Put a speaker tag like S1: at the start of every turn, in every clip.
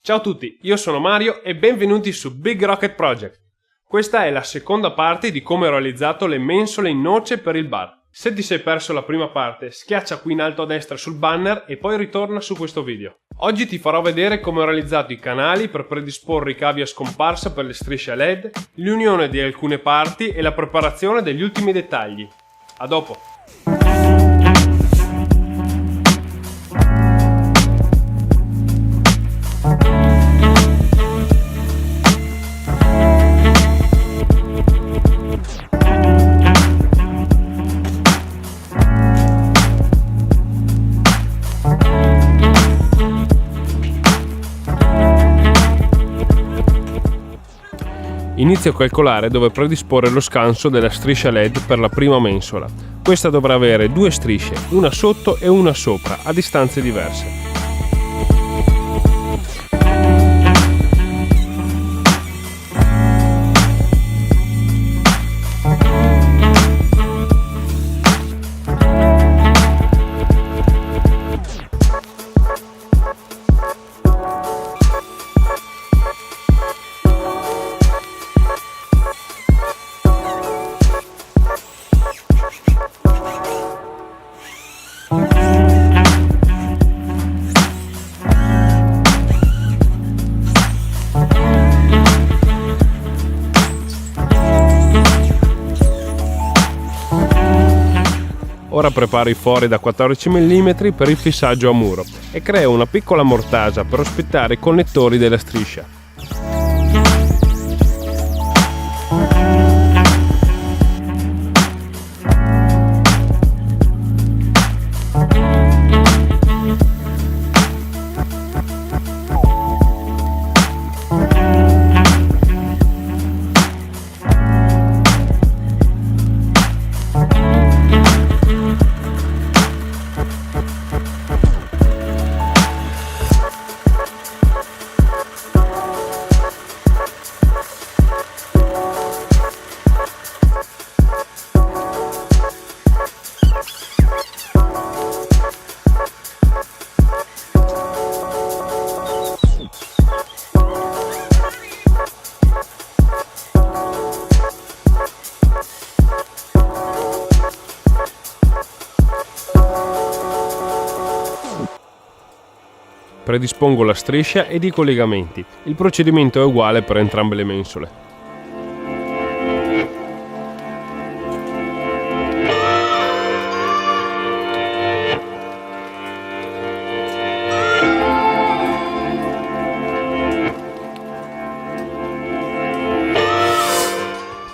S1: Ciao a tutti, io sono Mario e benvenuti su Big Rocket Project. Questa è la seconda parte di come ho realizzato le mensole in noce per il bar. Se ti sei perso la prima parte, schiaccia qui in alto a destra sul banner e poi ritorna su questo video. Oggi ti farò vedere come ho realizzato i canali per predisporre i cavi a scomparsa per le strisce a LED, l'unione di alcune parti e la preparazione degli ultimi dettagli. A dopo! Inizio a calcolare dove predisporre lo scanso della striscia LED per la prima mensola. Questa dovrà avere due strisce, una sotto e una sopra, a distanze diverse. Ora preparo i fori da 14 mm per il fissaggio a muro e creo una piccola mortaja per ospitare i connettori della striscia. Predispongo la striscia ed i collegamenti. Il procedimento è uguale per entrambe le mensole.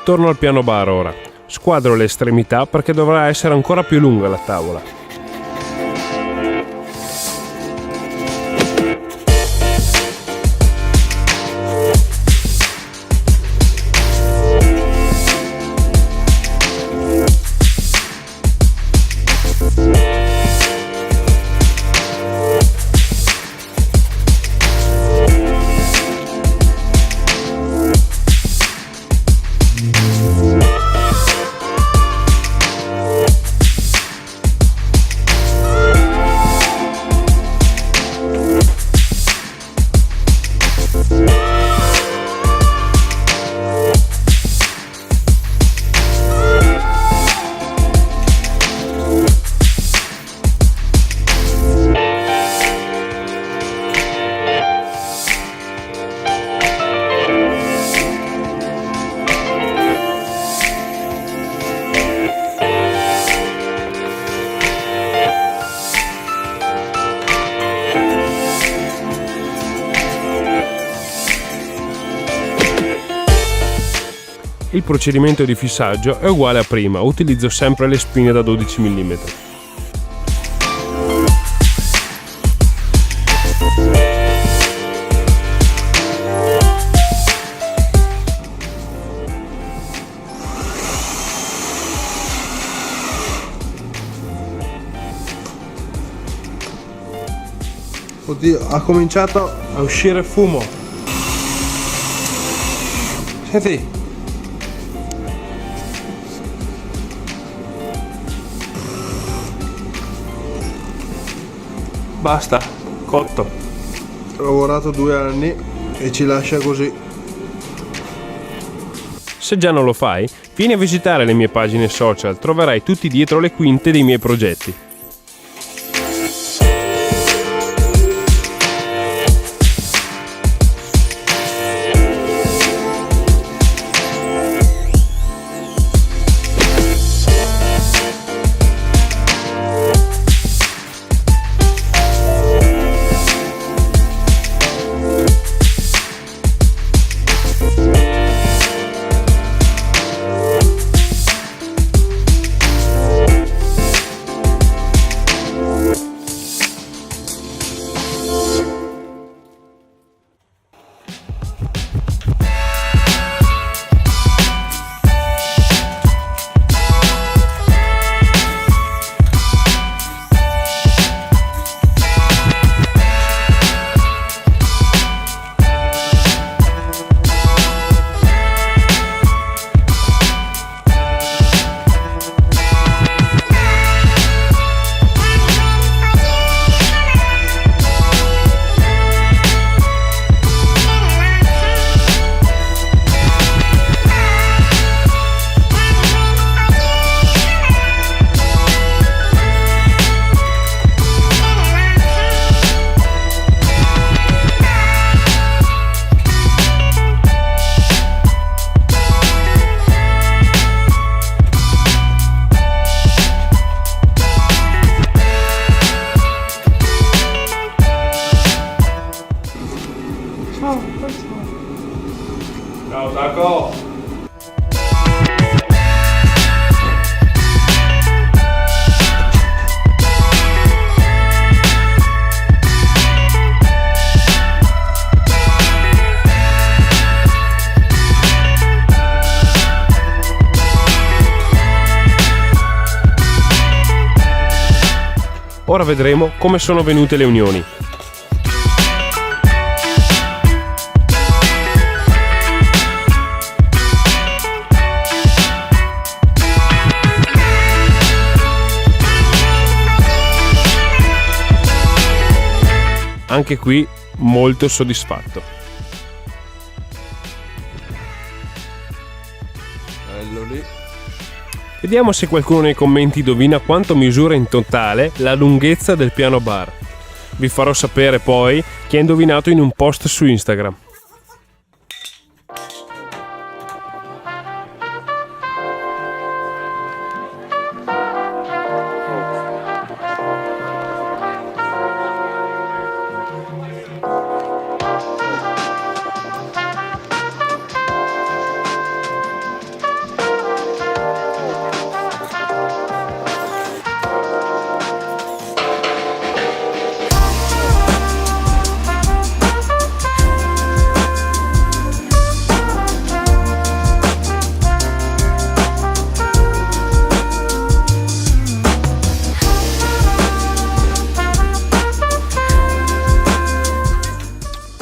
S1: Torno al piano bar ora. Squadro le estremità perché dovrà essere ancora più lunga la tavola. Il procedimento di fissaggio è uguale a prima, utilizzo sempre le spine da 12 mm.
S2: Oddio, ha cominciato a uscire fumo. Senti. Basta, cotto. lavorato 2 anni e ci lascia così.
S1: Se già non lo fai, vieni a visitare le mie pagine social, troverai tutti dietro le quinte dei miei progetti. Ciao Taco! Ora vedremo come sono venute le unioni. Anche qui molto soddisfatto.
S2: Bello lì.
S1: Vediamo se qualcuno nei commenti indovina quanto misura in totale la lunghezza del piano bar. Vi farò sapere poi chi ha indovinato in un post su Instagram.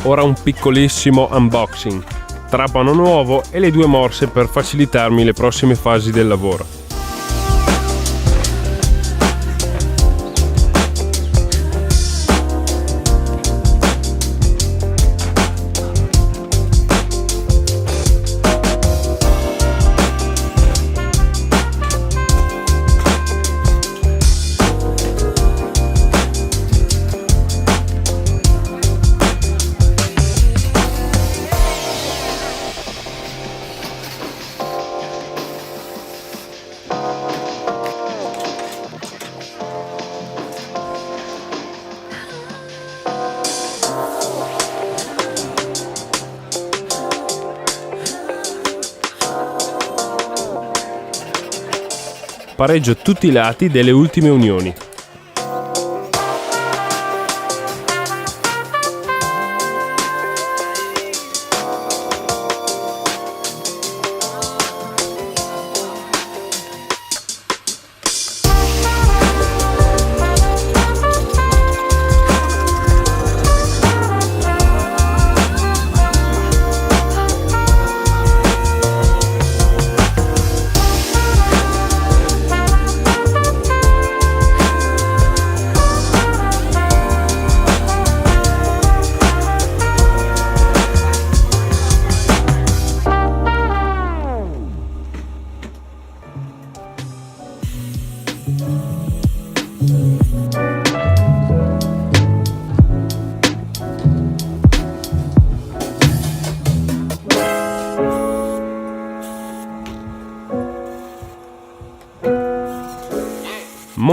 S1: Ora un piccolissimo unboxing, trapano nuovo e le 2 morse per facilitarmi le prossime fasi del lavoro. Pareggio tutti i lati delle ultime unioni.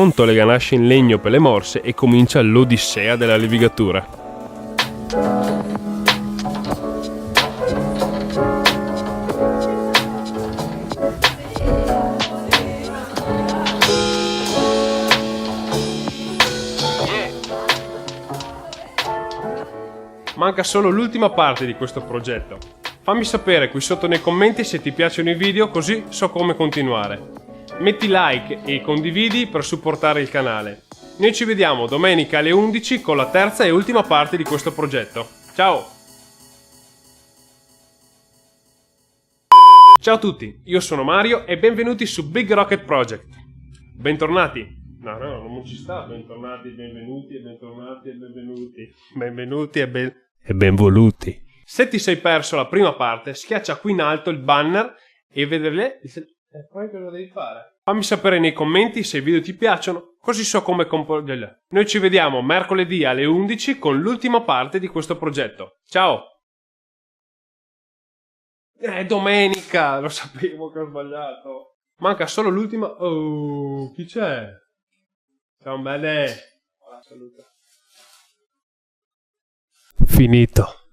S1: pronto le ganasce in legno per le morse e comincia l'odissea della levigatura. Manca solo l'ultima parte di questo progetto. Fammi sapere qui sotto nei commenti se ti piacciono i video, così so come continuare. Metti like e condividi per supportare il canale. Noi ci vediamo domenica alle 11 con la terza e ultima parte di questo progetto. Ciao! Ciao a tutti, io sono Mario e benvenuti su Big Rocket Project. Bentornati! No, non ci sta. Bentornati, benvenuti e bentornati e benvenuti. Benvenuti e benvoluti. Se ti sei perso la prima parte, schiaccia qui in alto il banner e vedere. E poi cosa devi fare? Fammi sapere nei commenti se i video ti piacciono, così so come comportarli. Noi ci vediamo mercoledì alle 11 con l'ultima parte di questo progetto. Ciao! È domenica! Lo sapevo che ho sbagliato. Manca solo l'ultima. Oh, chi c'è? Ciao belle. Salute. Finito.